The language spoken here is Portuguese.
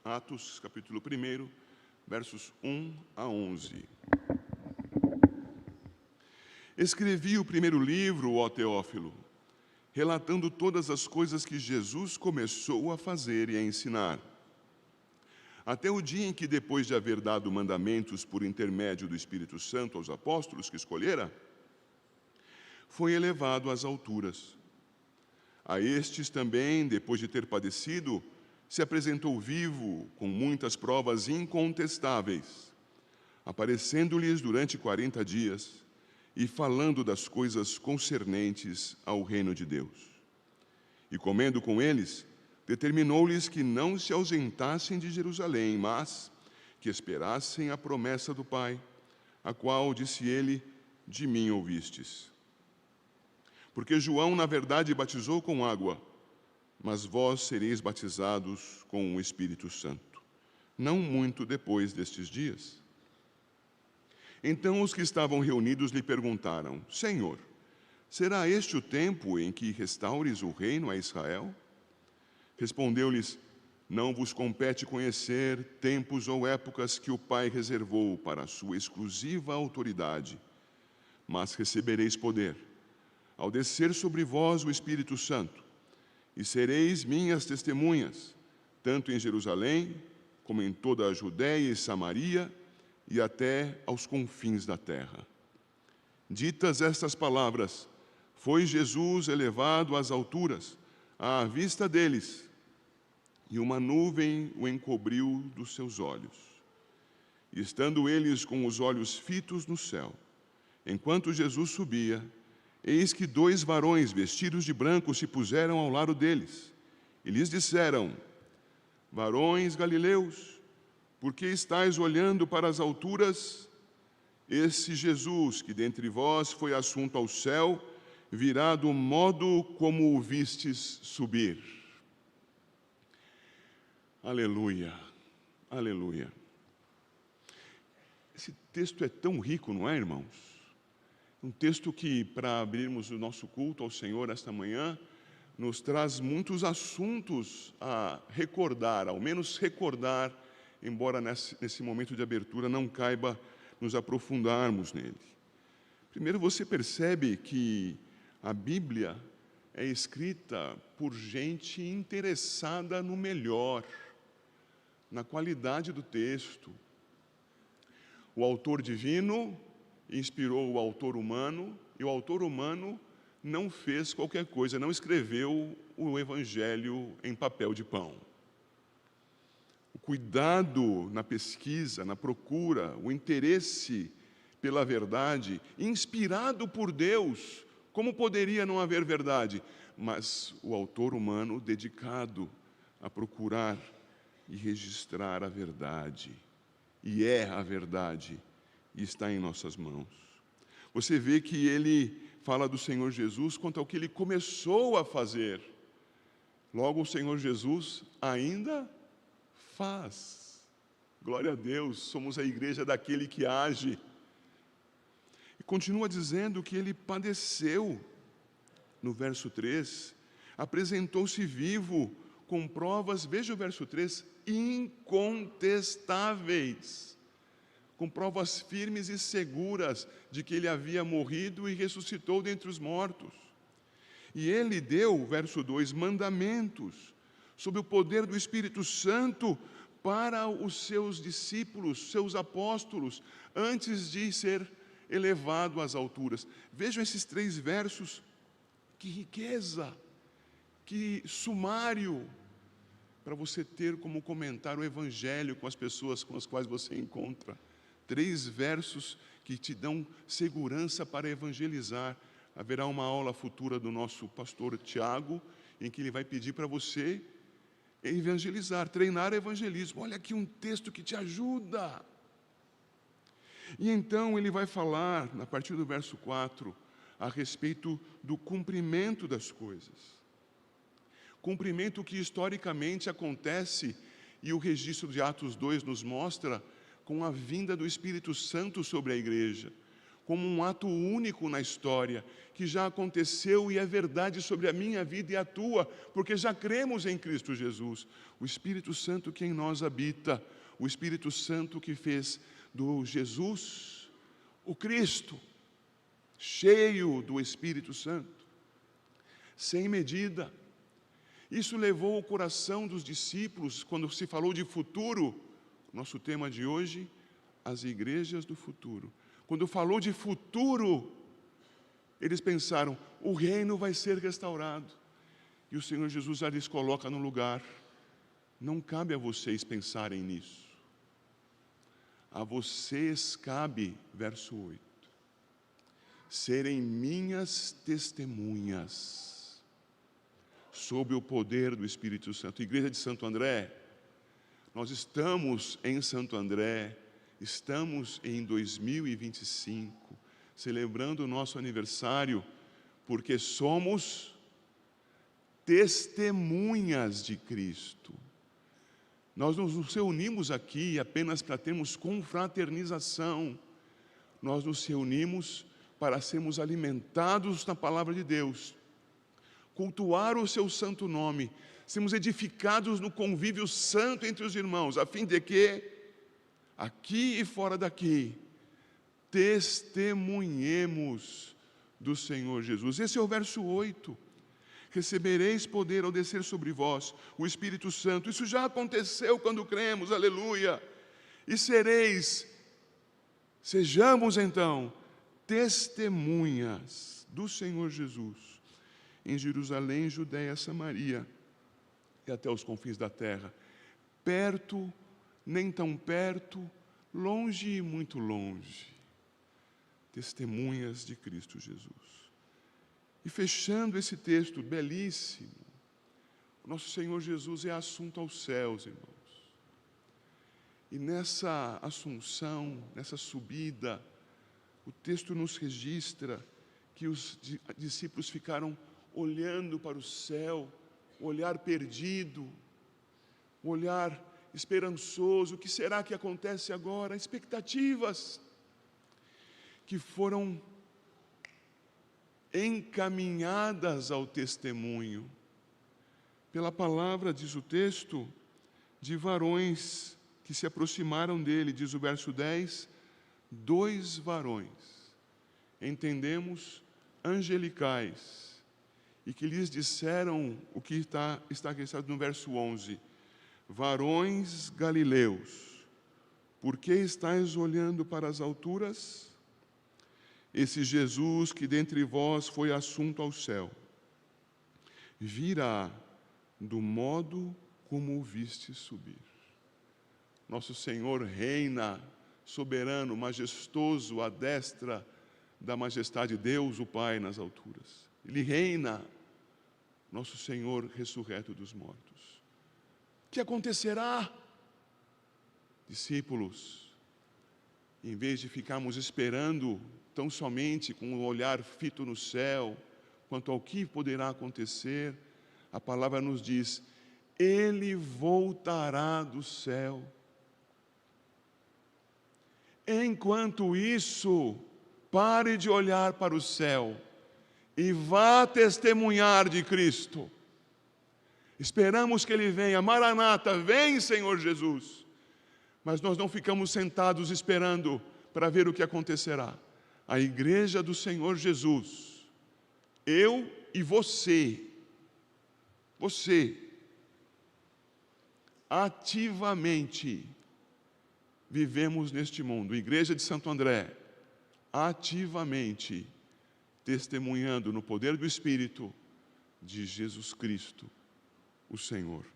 Atos, capítulo 1, versos 1 a 11. Escrevi o primeiro livro, ó Teófilo, relatando todas as coisas que Jesus começou a fazer e a ensinar, até o dia em que, depois de haver dado mandamentos por intermédio do Espírito Santo aos apóstolos que escolhera, foi elevado às alturas. A estes também, depois de ter padecido, se apresentou vivo, com muitas provas incontestáveis, aparecendo-lhes durante 40 dias e falando das coisas concernentes ao reino de Deus. E comendo com eles, determinou-lhes que não se ausentassem de Jerusalém, mas que esperassem a promessa do Pai, a qual, disse ele, de mim ouvistes. Porque João, na verdade, batizou com água, mas vós sereis batizados com o Espírito Santo, não muito depois destes dias. Então os que estavam reunidos lhe perguntaram: Senhor, será este o tempo em que restaures o reino a Israel? Respondeu-lhes: Não vos compete conhecer tempos ou épocas que o Pai reservou para a sua exclusiva autoridade, mas recebereis poder, ao descer sobre vós o Espírito Santo, e sereis minhas testemunhas, tanto em Jerusalém, como em toda a Judéia e Samaria, e até aos confins da terra. Ditas estas palavras, foi Jesus elevado às alturas, à vista deles, e uma nuvem o encobriu dos seus olhos. E estando eles com os olhos fitos no céu, enquanto Jesus subia, eis que 2 varões vestidos de branco se puseram ao lado deles, e lhes disseram: Varões galileus, por que estáis olhando para as alturas? Esse Jesus, que dentre vós foi assunto ao céu, virá do modo como o vistes subir. Aleluia, aleluia. Esse texto é tão rico, não é, irmãos? Um texto que, para abrirmos o nosso culto ao Senhor esta manhã, nos traz muitos assuntos a recordar, ao menos recordar, embora nesse momento de abertura não caiba nos aprofundarmos nele. Primeiro, você percebe que a Bíblia é escrita por gente interessada no melhor, na qualidade do texto. O autor divino inspirou o autor humano, e o autor humano não fez qualquer coisa, não escreveu o Evangelho em papel de pão. O cuidado na pesquisa, na procura, o interesse pela verdade, inspirado por Deus, como poderia não haver verdade? Mas o autor humano dedicado a procurar e registrar a verdade, e é a verdade, e está em nossas mãos. Você vê que ele fala do Senhor Jesus quanto ao que ele começou a fazer. Logo, o Senhor Jesus ainda faz. Glória a Deus, somos a igreja daquele que age. E continua dizendo que ele padeceu. No verso 3, apresentou-se vivo com provas, veja o verso 3, incontestáveis, com provas firmes e seguras de que ele havia morrido e ressuscitou dentre os mortos. E ele deu, verso 2, mandamentos sob o poder do Espírito Santo para os seus discípulos, seus apóstolos, antes de ser elevado às alturas. Vejam esses 3 versos, que riqueza, que sumário, para você ter como comentar o Evangelho com as pessoas com as quais você encontra. 3 versos que te dão segurança para evangelizar. Haverá uma aula futura do nosso pastor Tiago, em que ele vai pedir para você evangelizar, treinar evangelismo. Olha aqui um texto que te ajuda. E então ele vai falar, a partir do verso 4, a respeito do cumprimento das coisas. Cumprimento que historicamente acontece, e o registro de Atos 2 nos mostra, com a vinda do Espírito Santo sobre a igreja. como um ato único na história, que já aconteceu e é verdade sobre a minha vida e a tua, porque já cremos em Cristo Jesus. O Espírito Santo que em nós habita, o Espírito Santo que fez do Jesus o Cristo, cheio do Espírito Santo, sem medida. Isso levou o coração dos discípulos, quando se falou de futuro, nosso tema de hoje, as igrejas do futuro. Quando falou de futuro, eles pensaram, o reino vai ser restaurado. E o Senhor Jesus já lhes coloca no lugar. Não cabe a vocês pensarem nisso. A vocês cabe, verso 8, serem minhas testemunhas, sob o poder do Espírito Santo. Igreja de Santo André, nós estamos em Santo André, estamos em 2025, celebrando o nosso aniversário, porque somos testemunhas de Cristo. Nós nos reunimos aqui apenas para termos confraternização. Nós nos reunimos para sermos alimentados na palavra de Deus, cultuar o seu santo nome, sermos edificados no convívio santo entre os irmãos, a fim de que, aqui e fora daqui, testemunhemos do Senhor Jesus. Esse é o verso 8. Recebereis poder ao descer sobre vós o Espírito Santo. Isso já aconteceu quando cremos, aleluia. E sejamos então testemunhas do Senhor Jesus em Jerusalém, Judeia, Samaria e até os confins da terra, perto, nem tão perto, longe e muito longe. Testemunhas de Cristo Jesus. E fechando esse texto belíssimo, o nosso Senhor Jesus é assunto aos céus, irmãos. E nessa assunção, nessa subida, o texto nos registra que os discípulos ficaram olhando para o céu, olhar perdido, olhar esperançoso. O que será que acontece agora? Expectativas que foram encaminhadas ao testemunho, pela palavra, diz o texto, de varões que se aproximaram dele, diz o verso 10, 2 varões, entendemos, angelicais, e que lhes disseram o que está registrado no verso 11, varões galileus, por que estáis olhando para as alturas? Esse Jesus que dentre vós foi assunto ao céu, virá do modo como o viste subir. Nosso Senhor reina, soberano, majestoso, à destra da majestade de Deus, o Pai, nas alturas. Ele reina, nosso Senhor ressurreto dos mortos. O que acontecerá? Discípulos, em vez de ficarmos esperando tão somente com um olhar fito no céu, quanto ao que poderá acontecer, a palavra nos diz, Ele voltará do céu. Enquanto isso, pare de olhar para o céu e vá testemunhar de Cristo. Esperamos que Ele venha, Maranata, vem Senhor Jesus. Mas nós não ficamos sentados esperando para ver o que acontecerá. A igreja do Senhor Jesus, eu e você, ativamente vivemos neste mundo, igreja de Santo André, ativamente testemunhando no poder do Espírito de Jesus Cristo, o Senhor.